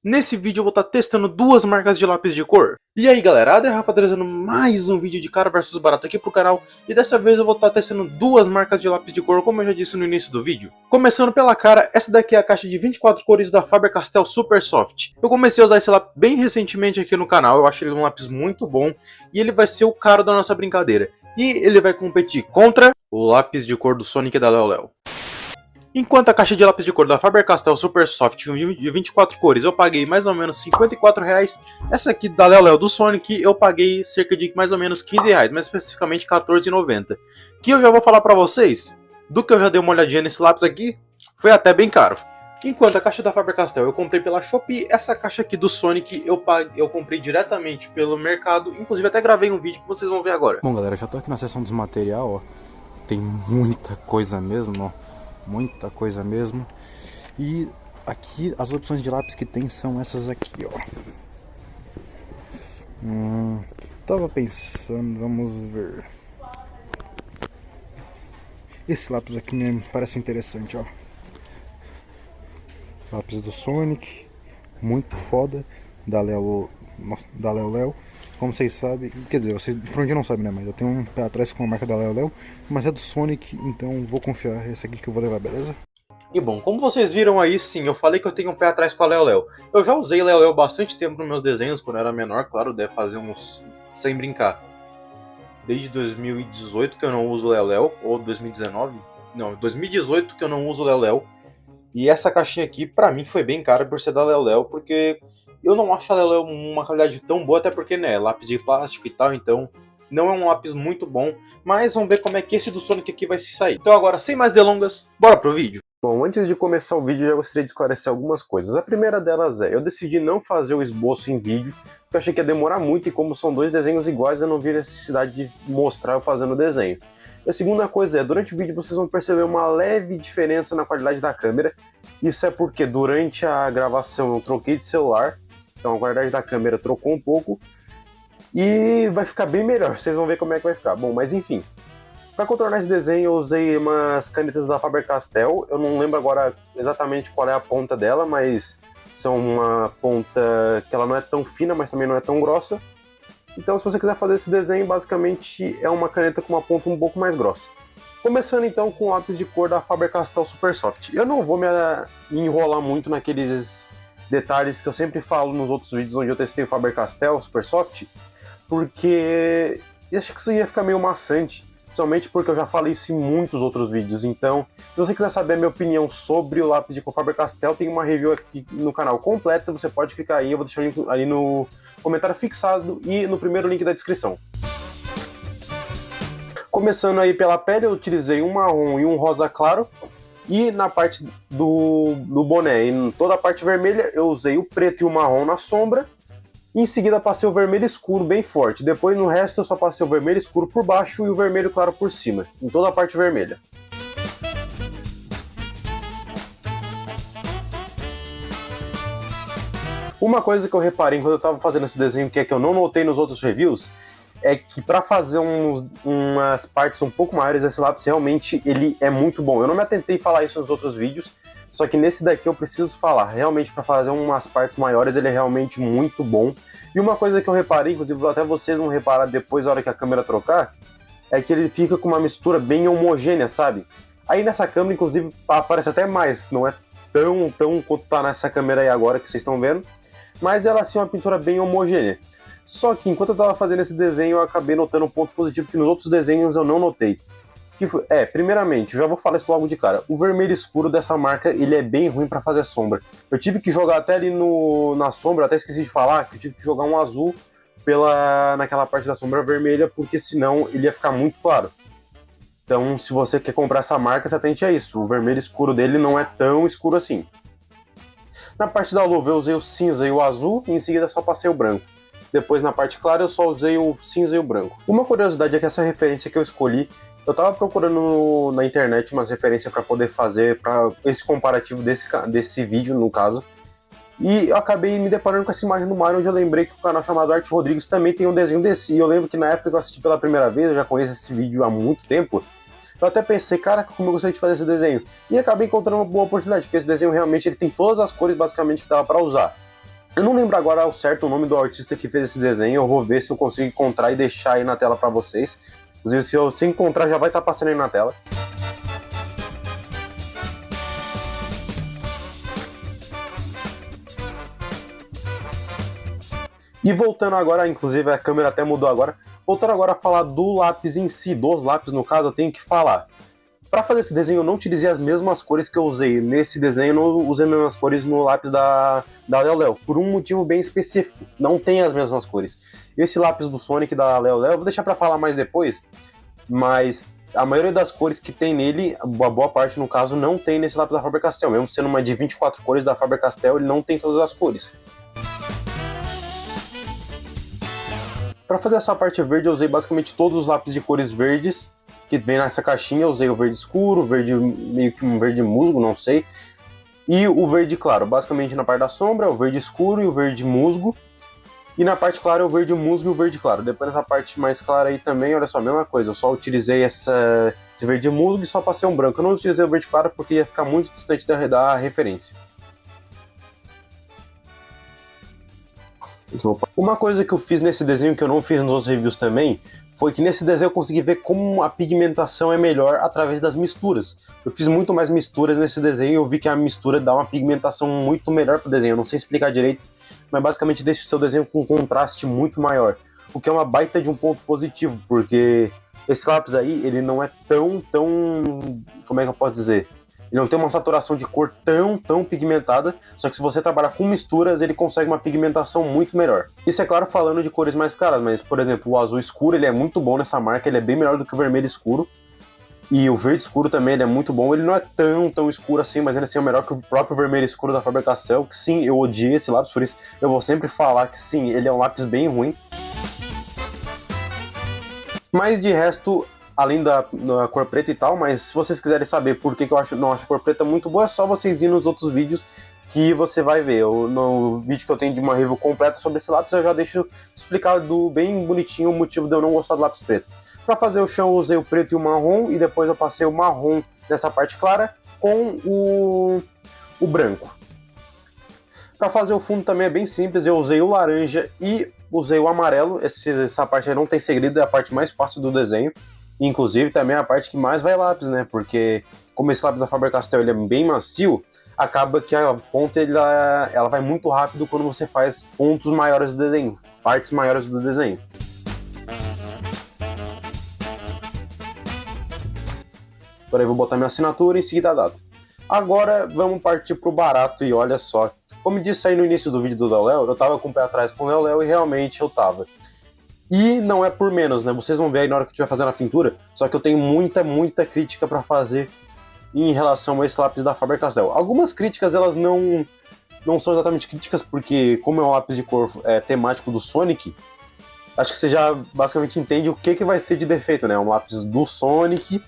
Nesse vídeo eu vou estar testando duas marcas de lápis de cor. E aí galera, Adria Rafa trazendo mais um vídeo de cara versus barato aqui pro canal. E dessa vez eu vou estar testando duas marcas de lápis de cor, como eu já disse no início do vídeo. Começando pela cara, essa daqui é a caixa de 24 cores da Faber-Castell Super Soft. Eu comecei a usar esse lápis bem recentemente aqui no canal, eu acho ele um lápis muito bom. E ele vai ser o cara da nossa brincadeira. E ele vai competir contra o lápis de cor do Sonic da Léo. Enquanto a caixa de lápis de cor da Faber-Castell Super Soft de 24 cores eu paguei mais ou menos R$54, essa aqui da Léo do Sonic eu paguei cerca de mais ou menos R$15, mais especificamente R$14,90. Que eu já vou falar pra vocês, do que eu já dei uma olhadinha nesse lápis aqui, foi até bem caro. Enquanto a caixa da Faber-Castell eu comprei pela Shopee, essa caixa aqui do Sonic eu comprei diretamente pelo mercado, inclusive até gravei um vídeo que vocês vão ver agora. Bom galera, já tô aqui na seção dos material, ó, tem muita coisa mesmo, ó. Muita coisa mesmo. E aqui as opções de lápis que tem são essas aqui, ó. Tava pensando, vamos ver. Esse lápis aqui me parece interessante, ó. Lápis do Sonic, muito foda, da Léo. Como vocês sabem, quer dizer, vocês por onde não sabem, né? Mas eu tenho um pé atrás com a marca da Léo, mas é do Sonic, então vou confiar. Esse aqui que eu vou levar, beleza? E bom, como vocês viram aí, sim, eu falei que eu tenho um pé atrás com a Léo. Eu já usei Léo bastante tempo nos meus desenhos, quando eu era menor, claro, deve fazer uns... sem brincar. Desde 2018 que eu não uso Léo, ou 2019? Não, 2018 que eu não uso Léo. E essa caixinha aqui, pra mim, foi bem cara por ser da Léo, porque... eu não acho a Léo uma qualidade tão boa, até porque, né, lápis de plástico e tal, então não é um lápis muito bom. Mas vamos ver como é que esse do Sonic aqui vai se sair. Então agora, sem mais delongas, bora pro vídeo. Bom, antes de começar o vídeo, eu já gostaria de esclarecer algumas coisas. A primeira delas é, eu decidi não fazer o esboço em vídeo, porque eu achei que ia demorar muito, e como são dois desenhos iguais, eu não vi necessidade de mostrar eu fazendo o desenho. E a segunda coisa é, durante o vídeo vocês vão perceber uma leve diferença na qualidade da câmera. Isso é porque durante a gravação eu troquei de celular, então a qualidade da câmera trocou um pouco e vai ficar bem melhor, vocês vão ver como é que vai ficar. Bom, mas enfim, para contornar esse desenho eu usei umas canetas da Faber-Castell, eu não lembro agora exatamente qual é a ponta dela, mas são uma ponta que ela não é tão fina, mas também não é tão grossa. Então se você quiser fazer esse desenho, basicamente é uma caneta com uma ponta um pouco mais grossa. Começando então com o lápis de cor da Faber-Castell Super Soft. Eu não vou me enrolar muito naqueles detalhes que eu sempre falo nos outros vídeos onde eu testei o Faber-Castell Super Soft, porque eu acho que isso ia ficar meio maçante, principalmente porque eu já falei isso em muitos outros vídeos. Então, se você quiser saber a minha opinião sobre o lápis de cor Faber-Castell, tem uma review aqui no canal completa, você pode clicar aí, eu vou deixar o link ali no comentário fixado e no primeiro link da descrição. Começando aí pela pele, eu utilizei um marrom e um rosa claro. E na parte do boné, em toda a parte vermelha, eu usei o preto e o marrom na sombra. E em seguida passei o vermelho escuro bem forte. Depois no resto eu só passei o vermelho escuro por baixo e o vermelho claro por cima, em toda a parte vermelha. Uma coisa que eu reparei quando eu estava fazendo esse desenho, que é que eu não notei nos outros reviews, é que para fazer umas partes um pouco maiores, esse lápis realmente ele é muito bom. Eu não me atentei a falar isso nos outros vídeos, só que nesse daqui eu preciso falar. Realmente, para fazer umas partes maiores, ele é realmente muito bom. E uma coisa que eu reparei, inclusive até vocês vão reparar depois, na hora que a câmera trocar, é que ele fica com uma mistura bem homogênea, sabe? Aí nessa câmera, inclusive, aparece até mais. Não é tão quanto tá nessa câmera aí agora que vocês estão vendo, mas ela assim é uma pintura bem homogênea. Só que enquanto eu estava fazendo esse desenho, eu acabei notando um ponto positivo que nos outros desenhos eu não notei. Que foi, primeiramente, eu já vou falar isso logo de cara, o vermelho escuro dessa marca, ele é bem ruim para fazer sombra. Eu tive que jogar até ali na sombra, até esqueci de falar, que eu tive que jogar um azul naquela parte da sombra vermelha, porque senão ele ia ficar muito claro. Então, se você quer comprar essa marca, se atente a isso, o vermelho escuro dele não é tão escuro assim. Na parte da luva eu usei o cinza e o azul, e em seguida só passei o branco. Depois na parte clara eu só usei o cinza e o branco. Uma curiosidade é que essa referência que eu escolhi, eu tava procurando na internet umas referências para poder fazer para esse comparativo desse vídeo, no caso. E eu acabei me deparando com essa imagem do Mario, onde eu lembrei que o canal chamado Arte Rodrigues também tem um desenho desse. E eu lembro que na época que eu assisti pela primeira vez, eu já conheço esse vídeo há muito tempo, eu até pensei, cara, como eu gostaria de fazer esse desenho. E acabei encontrando uma boa oportunidade, porque esse desenho realmente ele tem todas as cores basicamente que dava para usar. Eu não lembro agora ao certo o nome do artista que fez esse desenho, eu vou ver se eu consigo encontrar e deixar aí na tela pra vocês. Inclusive, se encontrar, já vai estar passando aí na tela. E voltando agora, inclusive a câmera até mudou agora, voltando agora a falar do lápis em si, dos lápis no caso, eu tenho que falar. Para fazer esse desenho eu não utilizei as mesmas cores que eu usei nesse desenho, eu não usei as mesmas cores no lápis da Leo Leo, por um motivo bem específico, não tem as mesmas cores. Esse lápis do Sonic da Leo Leo, eu vou deixar para falar mais depois, mas a maioria das cores que tem nele, a boa parte no caso, não tem nesse lápis da Faber-Castell, mesmo sendo uma de 24 cores da Faber-Castell, ele não tem todas as cores. Para fazer essa parte verde eu usei basicamente todos os lápis de cores verdes que vem nessa caixinha, eu usei o verde escuro, o verde meio que um verde musgo, não sei, e o verde claro, basicamente na parte da sombra, o verde escuro e o verde musgo, e na parte clara o verde musgo e o verde claro. Depois nessa parte mais clara aí também, olha só, a mesma coisa, eu só utilizei esse verde musgo e só passei um branco, eu não utilizei o verde claro porque ia ficar muito distante da referência. Uma coisa que eu fiz nesse desenho que eu não fiz nos outros reviews também, foi que nesse desenho eu consegui ver como a pigmentação é melhor através das misturas. Eu fiz muito mais misturas nesse desenho e eu vi que a mistura dá uma pigmentação muito melhor pro desenho. Eu não sei explicar direito, mas basicamente deixa o seu desenho com um contraste muito maior. O que é uma baita de um ponto positivo, porque esse lápis aí, ele não é tão... como é que eu posso dizer? Ele não tem uma saturação de cor tão pigmentada, só que se você trabalhar com misturas, ele consegue uma pigmentação muito melhor. Isso é claro falando de cores mais claras, mas, por exemplo, o azul escuro ele é muito bom nessa marca, ele é bem melhor do que o vermelho escuro. E o verde escuro também ele é muito bom, ele não é tão escuro assim, mas ele é melhor que o próprio vermelho escuro da Faber-Castell, que sim, eu odiei esse lápis, por isso eu vou sempre falar que sim, ele é um lápis bem ruim. Mas de resto, além da cor preta e tal, mas se vocês quiserem saber por que eu não acho a cor preta muito boa, é só vocês irem nos outros vídeos que você vai ver. No vídeo que eu tenho de uma review completa sobre esse lápis, eu já deixo explicado bem bonitinho o motivo de eu não gostar do lápis preto. Para fazer o chão eu usei o preto e o marrom, e depois eu passei o marrom nessa parte clara com o branco. Para fazer o fundo também é bem simples, eu usei o laranja e usei o amarelo. Essa parte aí não tem segredo, é a parte mais fácil do desenho. Inclusive também é a parte que mais vai lápis, né? Porque como esse lápis da Faber-Castell ele é bem macio, acaba que a ponta ela vai muito rápido quando você faz pontos maiores do desenho, partes maiores do desenho. Agora eu vou botar minha assinatura e em seguida a data. Agora vamos partir pro barato e olha só. Como eu disse aí no início do vídeo do Leo Leo, eu tava com o pé atrás com o Leo Leo e realmente eu tava. E não é por menos, né? Vocês vão ver aí na hora que eu estiver fazendo a pintura, só que eu tenho muita crítica para fazer em relação a esse lápis da Faber-Castell. Algumas críticas, elas não são exatamente críticas, porque como é um lápis de cor temático do Sonic, acho que você já basicamente entende o que vai ter de defeito, né? Um lápis do Sonic,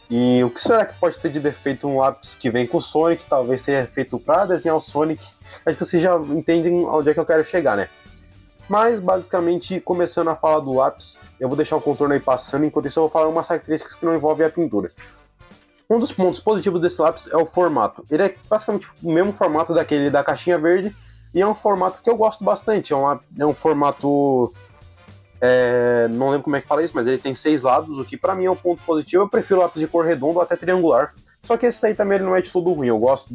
e o que será que pode ter de defeito um lápis que vem com o Sonic, talvez seja feito para desenhar o Sonic. Acho que vocês já entendem onde é que eu quero chegar, né? Mas, basicamente, começando a falar do lápis, eu vou deixar o contorno aí passando, enquanto isso eu vou falar umas características que não envolvem a pintura. Um dos pontos positivos desse lápis é o formato. Ele é basicamente o mesmo formato daquele da caixinha verde, e é um formato que eu gosto bastante. É um formato... não lembro como é que fala isso, mas ele tem 6 lados, o que pra mim é um ponto positivo. Eu prefiro lápis de cor redondo ou até triangular. Só que esse daí também ele não é de todo ruim. Eu gosto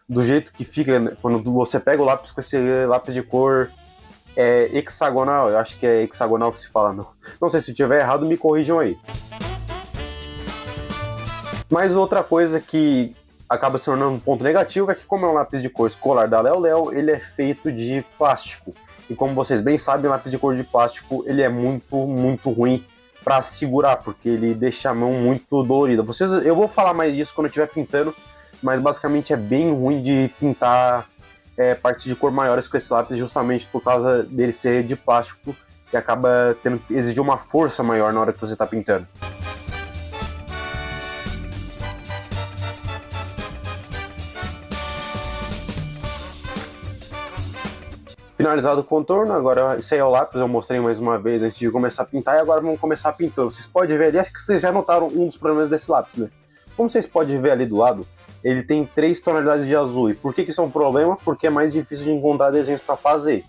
do jeito que fica, né, quando você pega o lápis com esse lápis de cor hexagonal, eu acho que é hexagonal que se fala, não sei se eu estiver errado, me corrijam aí. Mas outra coisa que acaba se tornando um ponto negativo é que como é um lápis de cor escolar da Leo Leo, ele é feito de plástico. E como vocês bem sabem, o lápis de cor de plástico ele é muito ruim para segurar, porque ele deixa a mão muito dolorida. Eu vou falar mais disso quando eu estiver pintando, mas basicamente é bem ruim de pintar partes de cor maiores com esse lápis, justamente por causa dele ser de plástico, que acaba tendo que exigir uma força maior na hora que você está pintando. Finalizado o contorno, agora esse aí é o lápis, eu mostrei mais uma vez antes de começar a pintar, e agora vamos começar a pintura. Vocês podem ver ali, acho que vocês já notaram um dos problemas desse lápis, né? Como vocês podem ver ali do lado, ele tem 3 tonalidades de azul. E por que isso é um problema? Porque é mais difícil de encontrar desenhos para fazer.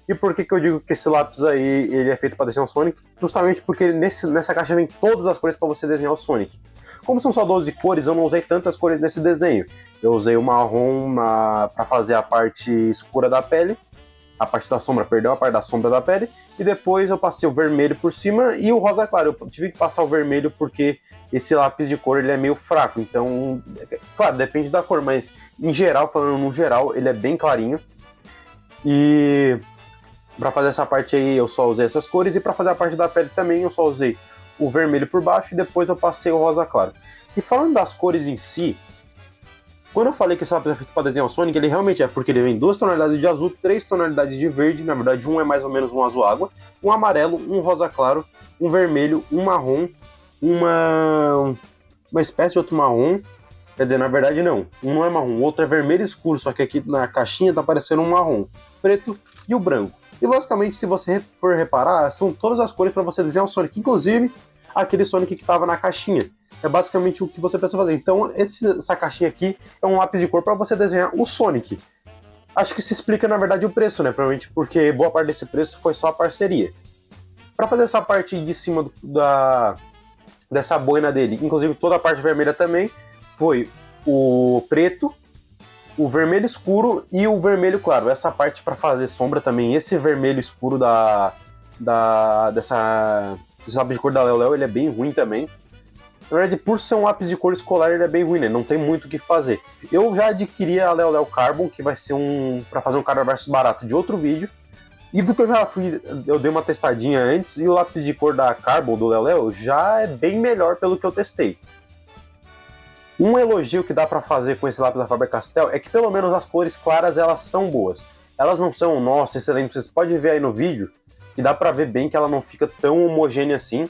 E por que eu digo que esse lápis aí ele é feito para desenhar o Sonic? Justamente porque nessa caixa vem todas as cores para você desenhar o Sonic. Como são só 12 cores, eu não usei tantas cores nesse desenho. Eu usei o marrom para fazer a parte escura da pele, a parte da sombra, perdão, a parte da sombra da pele, e depois eu passei o vermelho por cima e o rosa claro. Eu tive que passar o vermelho porque esse lápis de cor ele é meio fraco, então, claro, depende da cor, mas em geral, falando no geral, ele é bem clarinho. E para fazer essa parte aí eu só usei essas cores, e para fazer a parte da pele também eu só usei o vermelho por baixo e depois eu passei o rosa claro. E falando das cores em si, quando eu falei que esse lápis é feito para desenhar o Sonic, ele realmente é, porque ele vem 2 tonalidades de azul, 3 tonalidades de verde, na verdade um é mais ou menos um azul água, um amarelo, um rosa claro, um vermelho, um marrom, uma espécie de outro marrom, quer dizer, na verdade não, um não é marrom, o outro é vermelho escuro, só que aqui na caixinha tá parecendo um marrom, preto e o branco. E basicamente, se você for reparar, são todas as cores para você desenhar o Sonic, inclusive aquele Sonic que estava na caixinha. É basicamente o que você precisa fazer. Então, essa caixinha aqui é um lápis de cor para você desenhar o Sonic. Acho que se explica, na verdade, o preço, né? Provavelmente porque boa parte desse preço foi só a parceria. Para fazer essa parte de cima dessa boina dele, inclusive toda a parte vermelha também, foi o preto, o vermelho escuro e o vermelho claro. Essa parte para fazer sombra também, esse vermelho escuro desse lápis de cor da Leo Leo, ele é bem ruim também. Na verdade, por ser um lápis de cor escolar, ele é bem ruim, né? Não tem muito o que fazer. Eu já adquiri a Leo Leo Carbon, que vai ser para fazer um Carbon versus barato de outro vídeo. E do que eu dei uma testadinha antes, e o lápis de cor da Carbon, do Leo Leo, já é bem melhor pelo que eu testei. Um elogio que dá pra fazer com esse lápis da Faber-Castell é que pelo menos as cores claras elas são boas. Elas não são, nossa, excelentes. Vocês podem ver aí no vídeo que dá pra ver bem que ela não fica tão homogênea assim.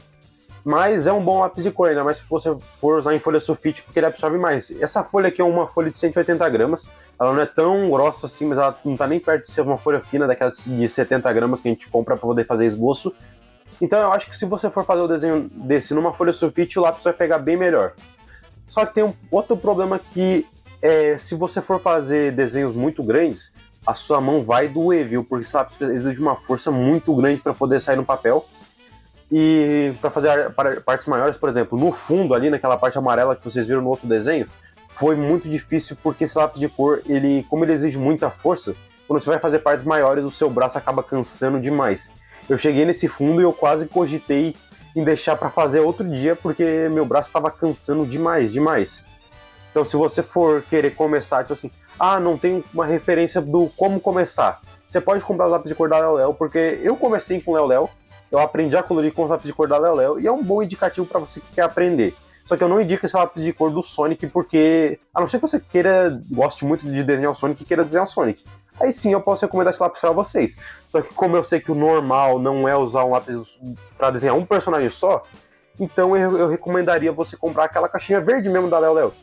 Mas é um bom lápis de cor, ainda mais se você for usar em folha sulfite, porque ele absorve mais. Essa folha aqui é uma folha de 180 gramas. Ela não é tão grossa assim, mas ela não tá nem perto de ser uma folha fina daquelas de 70 gramas que a gente compra pra poder fazer esboço. Então eu acho que se você for fazer o desenho desse numa folha sulfite, o lápis vai pegar bem melhor. Só que tem um outro problema que se você for fazer desenhos muito grandes, a sua mão vai doer, viu? Porque esse lápis precisa de uma força muito grande para poder sair no papel. E para fazer partes maiores, por exemplo, no fundo ali, naquela parte amarela que vocês viram no outro desenho, foi muito difícil porque esse lápis de cor, como ele exige muita força, quando você vai fazer partes maiores, o seu braço acaba cansando demais. Eu cheguei nesse fundo e eu quase cogitei em deixar para fazer outro dia, porque meu braço estava cansando demais. Então, se você for querer começar, tipo assim, não tem uma referência do como começar, você pode comprar os lápis de cor da Leo Leo, porque eu comecei com Leo Leo, eu aprendi a colorir com os lápis de cor da Leo Leo, e é um bom indicativo para você que quer aprender. Só que eu não indico esse lápis de cor do Sonic, porque, a não ser que você goste muito de desenhar o Sonic e queira desenhar o Sonic, aí sim eu posso recomendar esse lápis para vocês. Só que como eu sei que o normal não é usar um lápis para desenhar um personagem só, então eu recomendaria você comprar aquela caixinha verde mesmo da Leo Leo.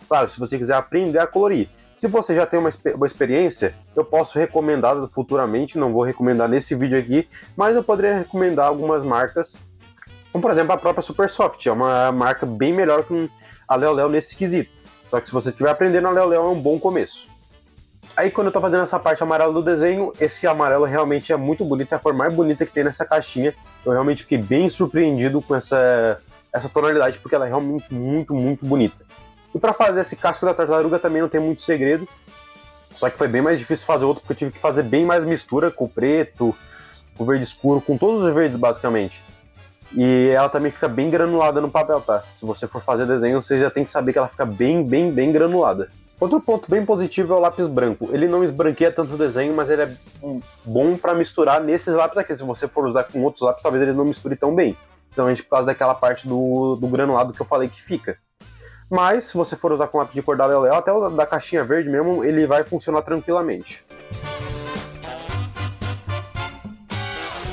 Claro, se você quiser aprender a colorir. Se você já tem uma experiência, eu posso recomendar futuramente, não vou recomendar nesse vídeo aqui, mas eu poderia recomendar algumas marcas, como por exemplo a própria Supersoft, é uma marca bem melhor que a Leo Leo nesse quesito. Só que se você estiver aprendendo, a Leo Leo é um bom começo. Aí quando eu tô fazendo essa parte amarela do desenho, esse amarelo realmente é muito bonito, é a cor mais bonita que tem nessa caixinha. Eu realmente fiquei bem surpreendido com essa tonalidade, porque ela é realmente muito bonita. E para fazer esse casco da tartaruga também não tem muito segredo, só que foi bem mais difícil fazer outro, porque eu tive que fazer bem mais mistura com o preto, com o verde escuro, com todos os verdes basicamente. E ela também fica bem granulada no papel, tá? Se você for fazer desenho, você já tem que saber que ela fica bem granulada. Outro ponto bem positivo é o lápis branco. Ele não esbranqueia tanto o desenho, mas ele é bom para misturar nesses lápis aqui. Se você for usar com outros lápis, talvez eles não misturem tão bem. Então, por causa daquela parte do granulado que eu falei que fica. Mas, se você for usar com lápis de cor da Leo Leo, até o da caixinha verde mesmo, ele vai funcionar tranquilamente.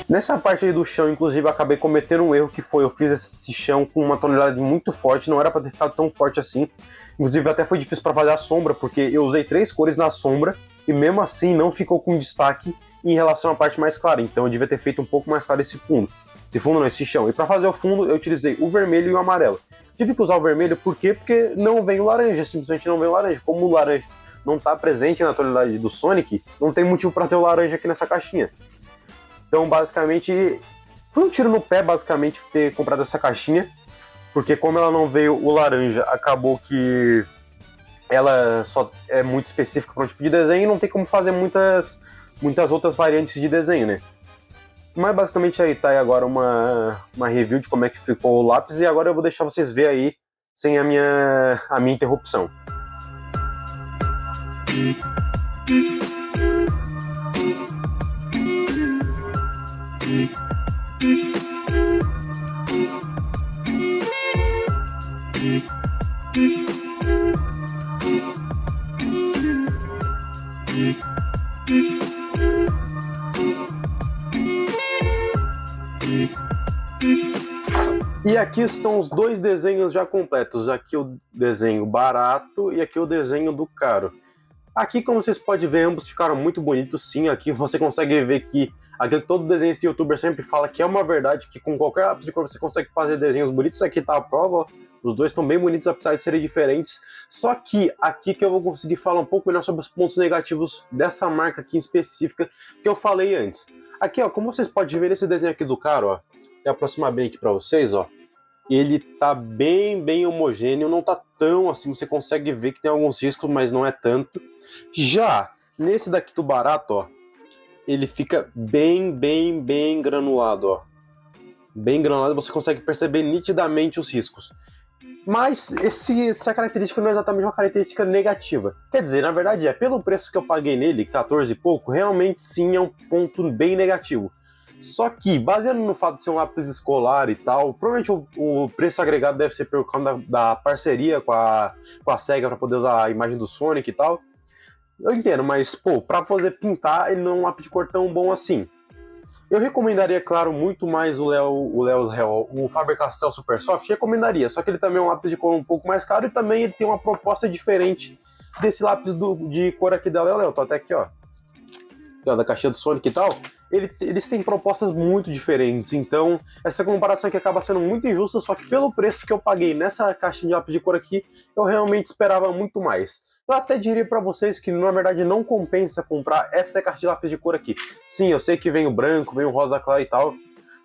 Nessa parte aí do chão, inclusive, eu acabei cometendo um erro que foi, eu fiz esse chão com uma tonalidade muito forte, não era para ter ficado tão forte assim. Inclusive, até foi difícil para fazer a sombra, porque eu usei 3 cores na sombra, e mesmo assim não ficou com destaque em relação à parte mais clara. Então eu devia ter feito um pouco mais claro esse fundo. Esse fundo não, esse chão. E para fazer o fundo, eu utilizei o vermelho e o amarelo. Tive que usar o vermelho, por quê? Porque não vem o laranja, simplesmente não vem o laranja. Como o laranja não tá presente na tonalidade do Sonic, não tem motivo para ter o laranja aqui nessa caixinha. Então, basicamente, foi um tiro no pé, basicamente, ter comprado essa caixinha, porque como ela não veio o laranja, acabou que ela só é muito específica para um tipo de desenho e não tem como fazer muitas outras variantes de desenho, né? Mas basicamente aí tá aí agora uma review de como é que ficou o lápis, e agora eu vou deixar vocês verem aí sem a minha interrupção. E aqui estão os dois desenhos já completos. Aqui o desenho barato e aqui o desenho do caro. Aqui, como vocês podem ver, ambos ficaram muito bonitos, sim. Aqui você consegue ver que aquilo que todo desenhista e youtuber sempre fala que é uma verdade, que com qualquer lápis de cor você consegue fazer desenhos bonitos. Aqui tá a prova, ó. Os dois estão bem bonitos, apesar de serem diferentes. Só que aqui que eu vou conseguir falar um pouco melhor sobre os pontos negativos dessa marca aqui em específica que eu falei antes. Aqui, ó, como vocês podem ver nesse desenho aqui do cara, ó, vou aproximar bem aqui pra vocês, ó. Ele tá bem homogêneo, não tá tão assim, você consegue ver que tem alguns riscos, mas não é tanto. Já nesse daqui do barato, ó, ele fica bem granulado, ó. Bem granulado, você consegue perceber nitidamente os riscos. Mas essa característica não é exatamente uma característica negativa. Quer dizer, na verdade pelo preço que eu paguei nele, 14 e pouco, realmente sim é um ponto bem negativo. Só que, baseado no fato de ser um lápis escolar e tal, provavelmente o preço agregado deve ser por causa da parceria com a SEGA para poder usar a imagem do Sonic e tal. Eu entendo, mas, pô, pra fazer pintar, ele não é um lápis de cor tão bom assim. Eu recomendaria, claro, muito mais o Faber-Castell Super Soft, recomendaria, só que ele também é um lápis de cor um pouco mais caro e também ele tem uma proposta diferente desse lápis de cor aqui da Léo. Tô até aqui, ó, da caixinha do Sonic e tal. Eles têm propostas muito diferentes, então essa comparação aqui acaba sendo muito injusta, só que pelo preço que eu paguei nessa caixinha de lápis de cor aqui, eu realmente esperava muito mais. Eu até diria para vocês que na verdade não compensa comprar essa caixa de lápis de cor aqui. Sim, eu sei que vem o branco, vem o rosa claro e tal,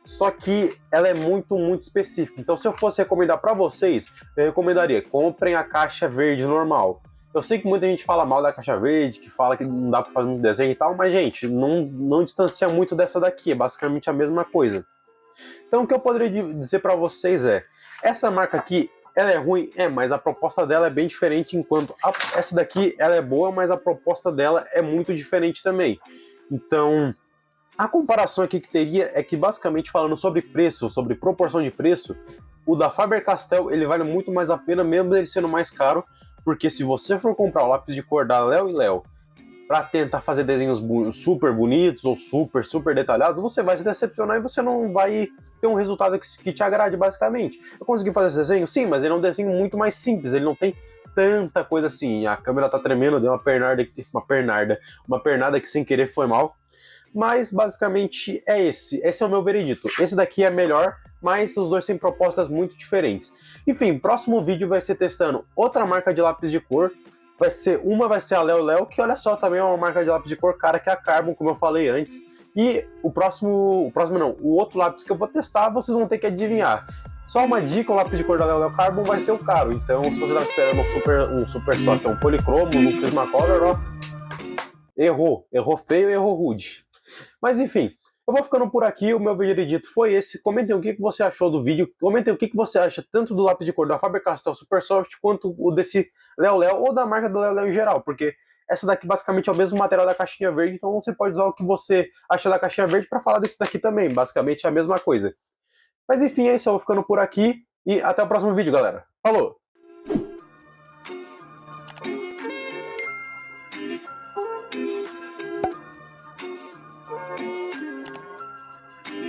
só que ela é muito específica. Então se eu fosse recomendar para vocês, eu recomendaria, comprem a caixa verde normal. Eu sei que muita gente fala mal da caixa verde, que fala que não dá para fazer um desenho e tal, mas, gente, não distancia muito dessa daqui, é basicamente a mesma coisa. Então, o que eu poderia dizer para vocês é, essa marca aqui, ela é ruim? É, mas a proposta dela é bem diferente, enquanto essa daqui, ela é boa, mas a proposta dela é muito diferente também. Então, a comparação aqui que teria é que, basicamente, falando sobre preço, sobre proporção de preço, o da Faber-Castell, ele vale muito mais a pena, mesmo ele sendo mais caro, porque se você for comprar o lápis de cor da Léo e Léo para tentar fazer desenhos super bonitos ou super detalhados, você vai se decepcionar e você não vai ter um resultado que te agrade, basicamente. Eu consegui fazer esse desenho? Sim, mas ele é um desenho muito mais simples, ele não tem tanta coisa assim. A câmera tá tremendo, deu uma pernada que sem querer foi mal. Mas basicamente é esse é o meu veredito. Esse daqui é melhor, mas os dois têm propostas muito diferentes. Enfim, próximo vídeo vai ser testando outra marca de lápis de cor. Vai ser a Léo Léo, que olha só, também é uma marca de lápis de cor cara, que é a Carbon, como eu falei antes. E o outro lápis que eu vou testar, vocês vão ter que adivinhar. Só uma dica, o lápis de cor da Léo Léo Carbon vai ser o caro. Então, se você estava esperando um super soft, um policromo, um Prismacolor, ó, errou feio, errou rude. Mas enfim, eu vou ficando por aqui, o meu veredito foi esse. Comentem o que você achou do vídeo, comentem o que você acha tanto do lápis de cor da Faber-Castell Super Soft quanto o desse Léo Léo ou da marca do Léo Léo em geral, porque essa daqui basicamente é o mesmo material da caixinha verde, então você pode usar o que você acha da caixinha verde para falar desse daqui também, basicamente é a mesma coisa. Mas enfim, é isso, eu vou ficando por aqui e até o próximo vídeo, galera. Falou!